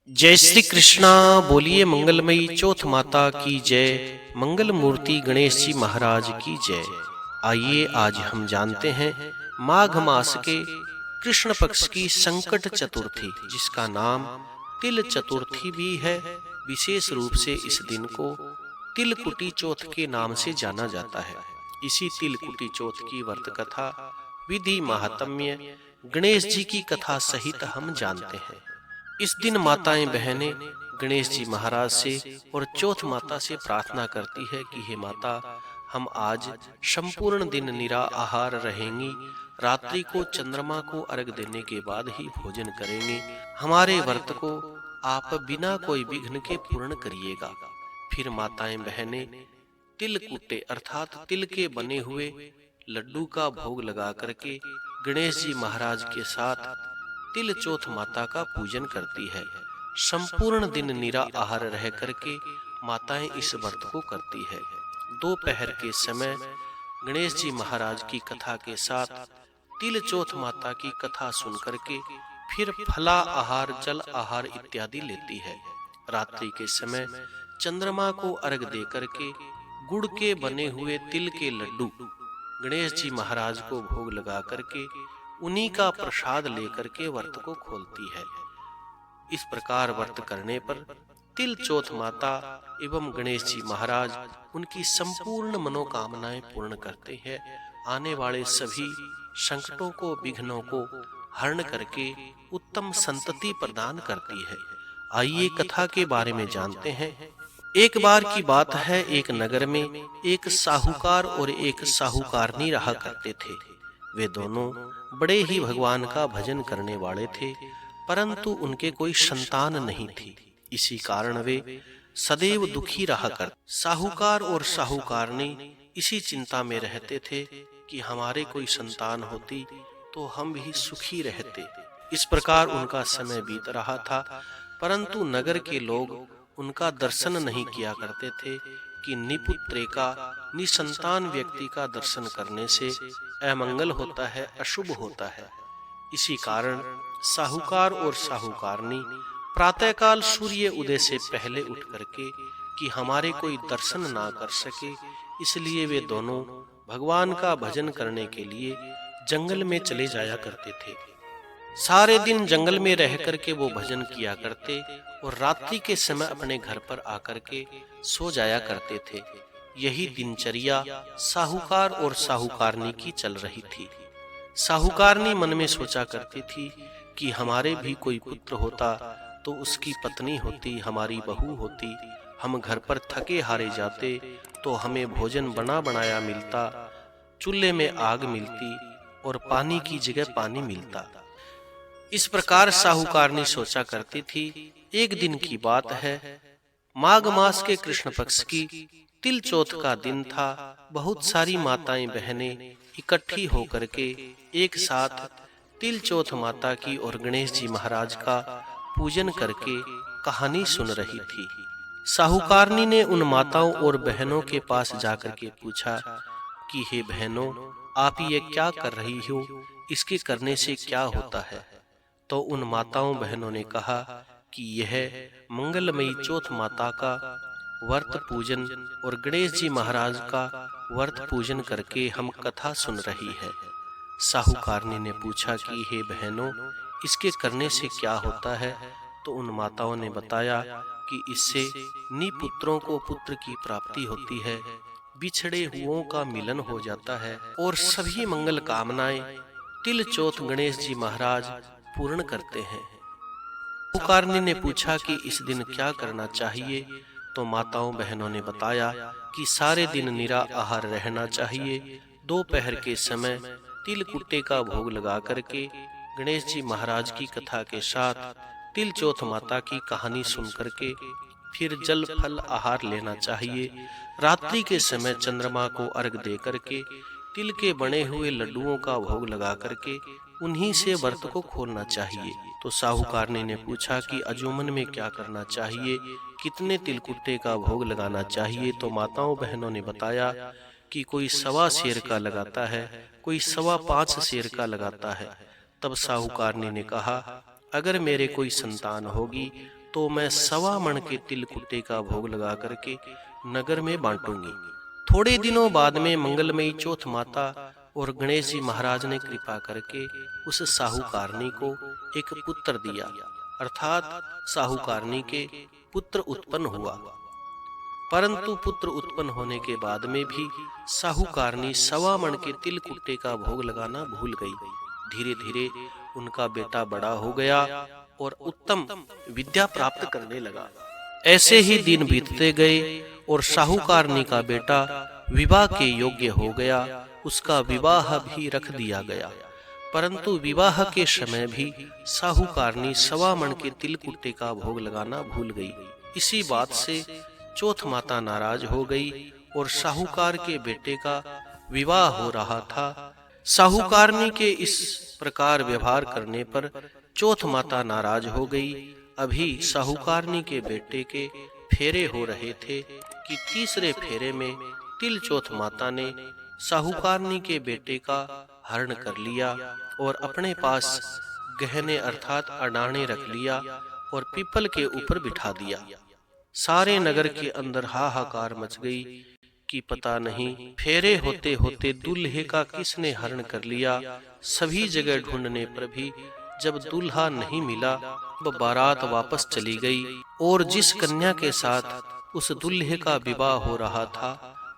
जय श्री कृष्णा। बोलिए मंगलमयी चौथ माता की जय। मंगल मूर्ति गणेश जी महाराज की जय। आइए आज हम जानते हैं माघ मास के कृष्ण पक्ष की संकट चतुर्थी, जिसका नाम तिल चतुर्थी भी है। विशेष रूप से इस दिन को तिलकुटी चौथ के नाम से जाना जाता है। इसी तिलकुटी चौथ की व्रत कथा, विधि, महात्म्य, गणेश जी की कथा सहित हम जानते हैं। इस दिन माताएं बहनें गणेश जी महाराज से और चौथ माता से प्रार्थना करती है कि हे माता, हम आज संपूर्ण दिन निरा आहार रहेंगी। रात्रि को चंद्रमा को अर्घ देने के बाद ही भोजन करेंगे। हमारे व्रत को आप बिना कोई विघ्न के पूर्ण करिएगा। फिर माताएं बहनें तिलकुटे अर्थात तिल के बने हुए लड्डू का भोग लगा करके गणेश जी महाराज के साथ तिल चौथ माता का पूजन करती है। संपूर्ण दिन निरा आहार रह करके माताएं इस व्रत को करती है। दोपहर के समय गणेश जी महाराज की कथा के साथ तिल चौथ माता की कथा सुन करके फिर फला आहार, जल आहार इत्यादि लेती है। रात्रि के समय चंद्रमा को अर्घ दे करके गुड़ के बने हुए तिल के लड्डू गणेश जी महाराज को भोग लगा करके उन्हीं का प्रसाद लेकर के व्रत को खोलती है। इस प्रकार व्रत करने पर तिल चौथ माता एवं गणेश जी महाराज उनकी संपूर्ण मनोकामनाएं पूर्ण करते हैं। आने वाले सभी संकटों को, विघ्नों को हरण करके उत्तम संतति प्रदान करती है। आइए कथा के बारे में जानते हैं। एक बार की बात है, एक नगर में एक साहूकार और एक साहूकारनी रहा करते थे। वे दोनों बड़े ही भगवान का भजन करने वाले थे, परंतु उनके कोई संतान नहीं थी। इसी कारण वे सदैव दुखी रहा करते। साहूकार और साहूकारनी इसी चिंता में रहते थे कि हमारे कोई संतान होती तो हम भी सुखी रहते। इस प्रकार उनका समय बीत रहा था, परंतु नगर के लोग उनका दर्शन नहीं किया करते थे कि निपुत्रेका, निसंतान व्यक्ति का दर्शन करने से अमंगल होता है, अशुभ होता है। इसी कारण साहूकार और साहूकारनी प्रातःकाल सूर्य उदय से पहले उठ करके कि हमारे कोई दर्शन ना कर सके, इसलिए वे दोनों भगवान का भजन करने के लिए जंगल में चले जाया करते थे। सारे दिन जंगल में रह करके वो भजन किया करते और रात्रि के समय अपने घर पर आकर के सो जाया करते थे। यही दिनचर्या साहूकार और साहूकारनी की चल रही थी। साहूकारनी मन में सोचा करती थी कि हमारे भी कोई पुत्र होता तो उसकी पत्नी होती, हमारी बहू होती, हम घर पर थके हारे जाते तो हमें भोजन बना बनाया मिलता, चूल्हे में आग मिलती और पानी की जगह पानी मिलता। इस प्रकार साहूकारनी सोचा करती थी। एक दिन की बात है, माघ मास के कृष्ण पक्ष की तिल चौथ का दिन था। बहुत सारी माताएं बहनें इकट्ठी होकर के एक साथ तिल चौथ माता की और गणेश जी महाराज का पूजन करके कहानी सुन रही थी। साहूकारनी ने उन माताओं और बहनों के पास जाकर के पूछा कि हे बहनों, आप ये क्या कर रही हो, इसके करने से क्या होता है? तो उन माताओं बहनों ने कहा कि यह मंगलमयी चौथ माता का व्रत पूजन और गणेश जी महाराज का व्रत पूजन करके हम कथा सुन रही है। साहूकारनी ने पूछा कि हे बहनों, इसके करने से क्या होता है? तो उन माताओं ने बताया कि इससे निपुत्रों को पुत्र की प्राप्ति होती है, बिछड़े हुओं का मिलन हो जाता है और सभी मंगल कामनाएं तिल चौथ गणेश जी महाराज पूर्ण करते हैं। साहूकारनी ने पूछा कि इस दिन क्या करना चाहिए? तो माताओं बहनों ने बताया कि सारे दिन निरा आहार रहना चाहिए। दोपहर के समय तिल कुट्टे का भोग लगा करके गणेश जी महाराज की कथा के साथ तिल चौथ माता की कहानी सुन करके फिर जल फल आहार लेना चाहिए। रात्रि के समय चंद्रमा को अर्घ दे करके तिल के बने हुए लड्डुओं का भोग लगा करके उन्हीं से व्रत को खोलना चाहिए। तो साहूकारनी ने पूछा कि अजूमन में क्या करना चाहिए, कितने तिलकुट्टे का भोग लगाना चाहिए? तो माताओं बहनों ने बताया कि कोई 1.25 सेर का लगाता है, कोई 5.25 सेर का लगाता है। तब साहूकारनी ने कहा, अगर मेरे कोई संतान होगी तो मैं 1.25 मण के तिल कुट्टे का भोग लगा करके नगर में बांटूंगी। थोड़े दिनों बाद में मंगलमयी चौथ माता और गणेश जी महाराज ने कृपा करके उस साहूकारनी को एक पुत्र दिया, अर्थात साहूकारनी के पुत्र उत्पन्न हुआ। परंतु पुत्र उत्पन्न होने के बाद में भी साहूकारनी 1.25 मण के तिल कुट्टे का भोग लगाना भूल गई। धीरे धीरे उनका बेटा बड़ा हो गया और उत्तम विद्या प्राप्त करने लगा। ऐसे ही दिन बीतते गए और साहूकारनी का बेटा विवाह के योग्य हो गया। उसका विवाह भी रख दिया गया, परंतु विवाह के समय भी साहूकारनी 1.25 मण के तिल कुट्टे का भोग लगाना भूल गई। इसी बात से चौथ माता नाराज हो गई और साहूकार के बेटे का विवाह हो रहा था। साहूकारनी के इस प्रकार व्यवहार करने पर चौथ माता नाराज हो गई। अभी साहूकारनी के बेटे के फेरे हो रहे थे कि तीसरे फेरे में तिल चौथ माता ने साहूकारनी के बेटे का हरण कर लिया और अपने पास गहने अर्थात अडाने रख लिया और पीपल के ऊपर बिठा दिया। सारे नगर के अंदर हाहाकार मच गई कि पता नहीं फेरे होते होते दूल्हे का किसने हरण कर लिया। सभी जगह ढूंढने पर भी जब दूल्हा नहीं मिला, तब बारात वापस चली गई और जिस कन्या के साथ उस दूल्हे का विवाह हो रहा था,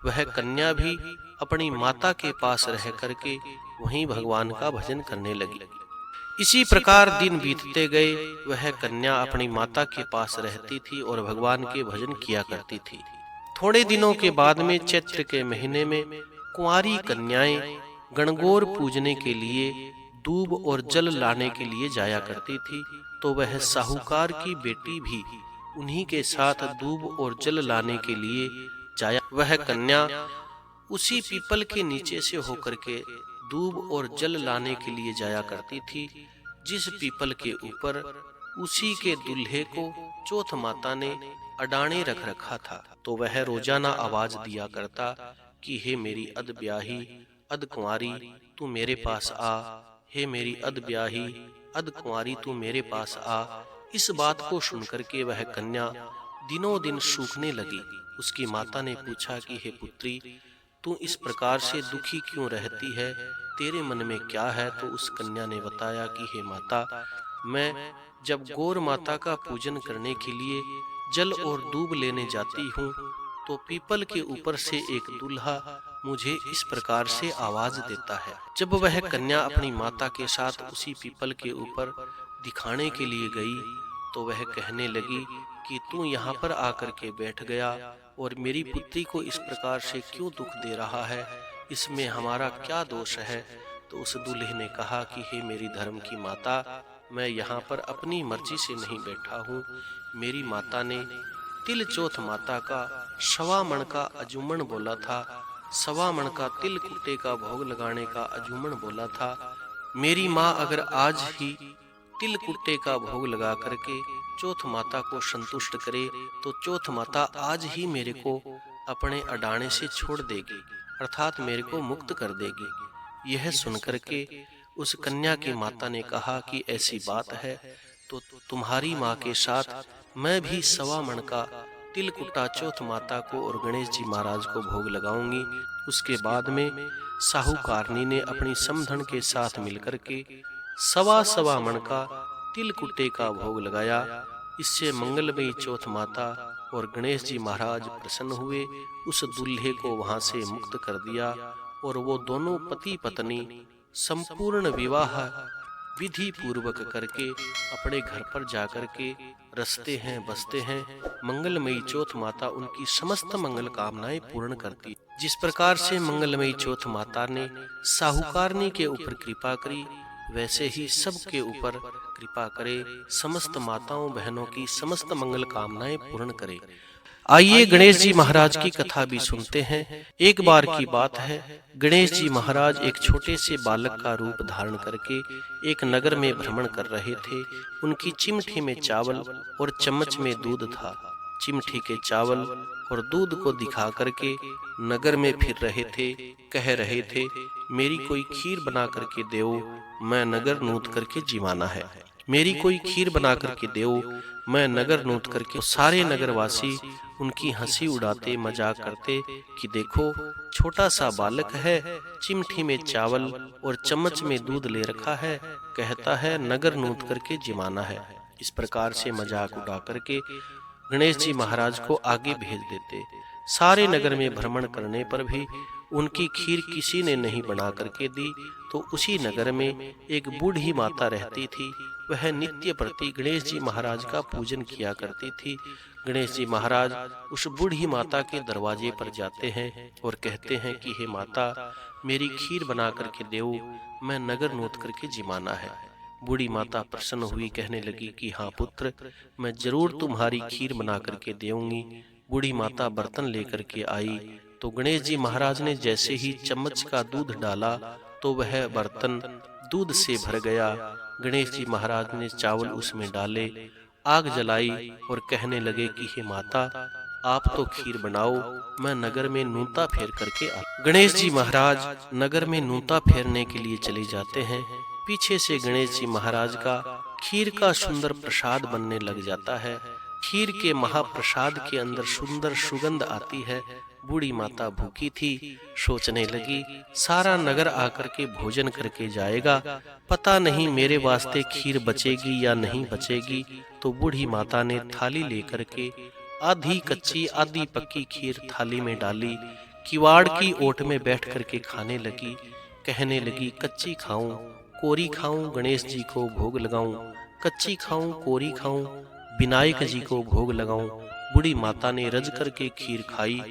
वह कन्या भी अपनी माता के पास रह करके वहीं भगवान का भजन करने लगी। इसी प्रकार दिन बीतते गए। वह कन्या अपनी माता के पास रहती थी और भगवान के भजन किया करती थी। थोड़े दिनों के बाद में चैत्र के महीने में कुंवारी कन्याएं गणगौर पूजने के लिए दूब और जल लाने के लिए जाया करती थी, तो वह साहूकार की बेटी भी उन्हीं के साथ दूब और जल लाने के लिए जाया। वह कन्या उसी पीपल के नीचे से होकर के दूब और जल लाने के लिए जाया करती थी, जिस पीपल के ऊपर उसी के दूल्हे को चौथ माता ने अडाने रख रखा था। तो वह रोजाना आवाज दिया करता कि हे मेरी अध ब्याही अध कुंवारी तू मेरे पास आ, हे मेरी अध ब्याही अध कुंवारी तू मेरे पास आ। इस बात को सुनकर के वह कन्या दिनों दिन सूखने लगी। उसकी माता ने पूछा कि हे पुत्री, तू इस प्रकार से दुखी क्यों रहती है, तेरे मन में क्या है? तो उस कन्या ने बताया कि हे माता, मैं जब गौर माता का पूजन करने के लिए जल और दूब लेने जाती हूँ, तो पीपल के ऊपर से एक दूल्हा मुझे इस प्रकार से आवाज देता है। जब वह कन्या अपनी माता के साथ उसी पीपल के ऊपर दिखाने के लिए गई, तो वह कहने लगी कि तू यहाँ पर आकर के बैठ गया और मेरी पुत्री को इस प्रकार से क्यों दुख दे रहा है, इसमें हमारा क्या दोष है? तो उस दूल्हे ने कहा कि हे मेरी धर्म की माता, मैं यहाँ पर अपनी मर्जी से नहीं बैठा हूँ। मेरी माता ने तिल चौथ माता का 1.25 मण का अजूमन बोला था, 1.25 मण का तिल कुट्टे का भोग लगाने का अजूमन बोला था। मेरी माँ अगर आज ही तिल कुट्टे का भोग लगा करके चौथ माता को संतुष्ट करे, तो चौथ माता आज ही मेरे को अपने अडाने से छोड़ देगी, अर्थात मेरे को मुक्त कर देगी। यह सुनकर के उस कन्या की माता ने कहा कि ऐसी बात है तो तुम्हारी माँ के साथ मैं भी 1.25 मण का तिल कुट्टा चौथ माता को और गणेश जी महाराज को भोग लगाऊंगी। उसके बाद में साहूकारनी ने अपनी समधन के साथ मिलकर के 1.25 मण का तिल कुट्टे का भोग लगाया। इससे मंगलमयी चौथ माता और गणेश जी महाराज प्रसन्न हुए, उस दूल्हे को वहां से मुक्त कर दिया और वो दोनों पति पत्नी संपूर्ण विवाह विधि पूर्वक करके अपने घर पर जाकर के रसते हैं, बसते हैं। मंगलमयी चौथ माता उनकी समस्त मंगल कामनाएं पूर्ण करती। जिस प्रकार से मंगलमयी चौथ माता ने साहूकारनी के ऊपर कृपा करी, वैसे ही सबके ऊपर कृपा करे, समस्त माताओं बहनों की समस्त मंगल कामनाएं पूर्ण करे। आइए गणेश जी महाराज की कथा भी सुनते हैं। एक बार की बात है, गणेश जी महाराज एक छोटे से बालक का रूप धारण करके एक नगर में भ्रमण कर रहे थे। उनकी चिमटी में चावल और चम्मच में दूध था। चिमटी के चावल और दूध को दिखा करके नगर में फिर रहे थे। कह रहे थे, मेरी कोई खीर बना करके देओ, मैं नगर नूत करके जीवाना है। मेरी कोई खीर बना करके देओ, मैं नगर नोत करके। सारे नगरवासी उनकी हंसी उड़ाते, मजाक करते कि देखो छोटा सा बालक है, चिमटी में चावल और चम्मच में दूध ले रखा है, कहता है नगर नोत करके जिमाना है। इस प्रकार से मजाक उड़ा करके गणेश जी महाराज को आगे भेज देते। सारे नगर में भ्रमण करने पर भी उनकी खीर किसी ने नहीं बना करके दी। तो उसी नगर में एक बूढ़ी माता रहती थी। वह नित्य प्रति गणेश जी महाराज का पूजन किया करती थी। गणेश जी महाराज उस बूढ़ी माता के दरवाजे पर जाते हैं और कहते हैं कि हे माता, मेरी खीर बना करके देओ, मैं नगर नोत करके जिमाना है। बूढ़ी माता प्रसन्न हुई, कहने लगी कि हाँ पुत्र, मैं जरूर तुम्हारी खीर बना करके देऊंगी। बूढ़ी माता बर्तन लेकर के आई तो गणेश जी महाराज ने जैसे ही चम्मच का दूध डाला तो वह बर्तन दूध से भर गया। गणेश जी महाराज ने चावल उसमें डाले, आग जलाई और कहने लगे कि हे माता, आप तो खीर बनाओ, मैं नगर में नूता फेर करके आ। गणेश जी महाराज नगर में नूता फेरने के लिए चले जाते हैं। पीछे से गणेश जी महाराज का खीर का सुंदर प्रसाद बनने लग जाता है। खीर के महाप्रसाद के अंदर सुंदर सुगंध आती है। बूढ़ी माता भूखी थी, सोचने लगी सारा नगर आकर के भोजन करके जाएगा, पता नहीं मेरे वास्ते खीर बचेगी या नहीं बचेगी। तो बूढ़ी माता ने थाली लेकर के आधी कच्ची आधी पक्की खीर थाली में डाली, किवाड़ की ओट में बैठ करके खाने लगी। कहने लगी कच्ची खाऊं, कोरी खाऊं, गणेश जी को भोग लगाऊं, कच्ची खाऊं, कोरी खाऊं, विनायक जी को भोग लगाऊं। बूढ़ी माता ने रज करके खीर खाई।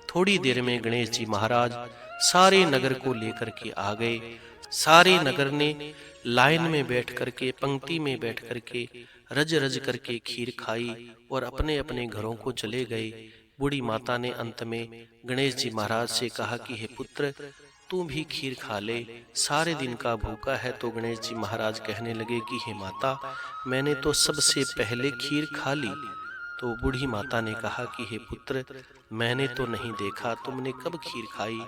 थोड़ी देर में गणेश जी महाराज सारे नगर को लेकर के आ गए। सारे नगर ने लाइन में बैठ करके, पंक्ति में बैठ करके रज रज करके खीर खाई और अपने अपने घरों को चले गए। बूढ़ी माता ने अंत में गणेश जी महाराज से कहा कि हे पुत्र, तू भी खीर खा ले, सारे दिन का भूखा है। तो गणेश जी महाराज कहने लगे कि हे माता, मैंने तो सबसे पहले खीर खा ली। तो बूढ़ी माता ने कहा कि हे पुत्र, मैंने तो नहीं देखा तुमने कब खीर खाई,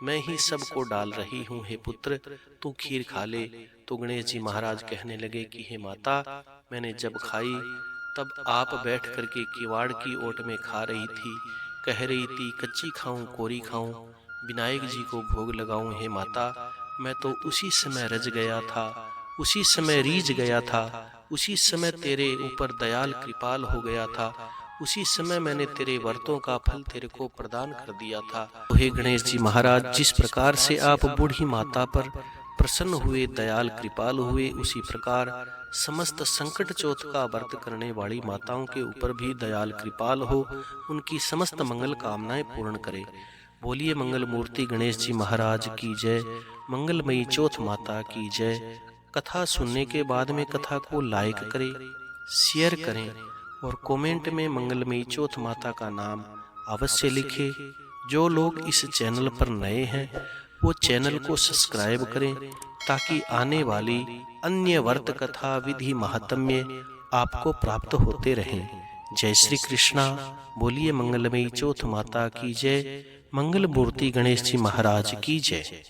मैं ही सबको डाल रही हूँ, हे पुत्र तू खीर खा ले। तो गणेश जी महाराज कहने लगे कि हे माता, मैंने जब खाई तब आप बैठ करके किवाड़ की ओट में खा रही थी, कह रही थी कच्ची खाऊं, कोरी खाऊं, विनायक जी को भोग लगाऊं। हे माता, मैं तो उसी समय रज गया था, उसी समय रीझ गया था, उसी समय तेरे ऊपर दयाल कृपाल हो गया था, उसी समय मैंने तेरे व्रतों का फल तेरे को प्रदान कर दिया था। तो हे गणेश जी महाराज, जिस प्रकार से आप बूढ़ी माता पर प्रसन्न हुए, दयाल कृपाल हुए, उसी प्रकार समस्त संकट चौथ का व्रत करने वाली माताओं के ऊपर भी दयाल कृपाल हो, उनकी समस्त मंगल कामनाएं पूर्ण करे। बोलिए मंगल मूर्ति गणेश जी महाराज की जय। मंगलमयी चौथ माता की जय। कथा सुनने के बाद में कथा को लाइक करें, शेयर करें और कमेंट में मंगलमयी चौथ माता का नाम अवश्य लिखें। जो लोग इस चैनल पर नए हैं वो चैनल को सब्सक्राइब करें ताकि आने वाली अन्य व्रत कथा विधि महात्म्य आपको प्राप्त होते रहें। जय श्री कृष्णा। बोलिए मंगलमयी चौथ माता की जय। मंगल मूर्ति गणेश जी महाराज की जय।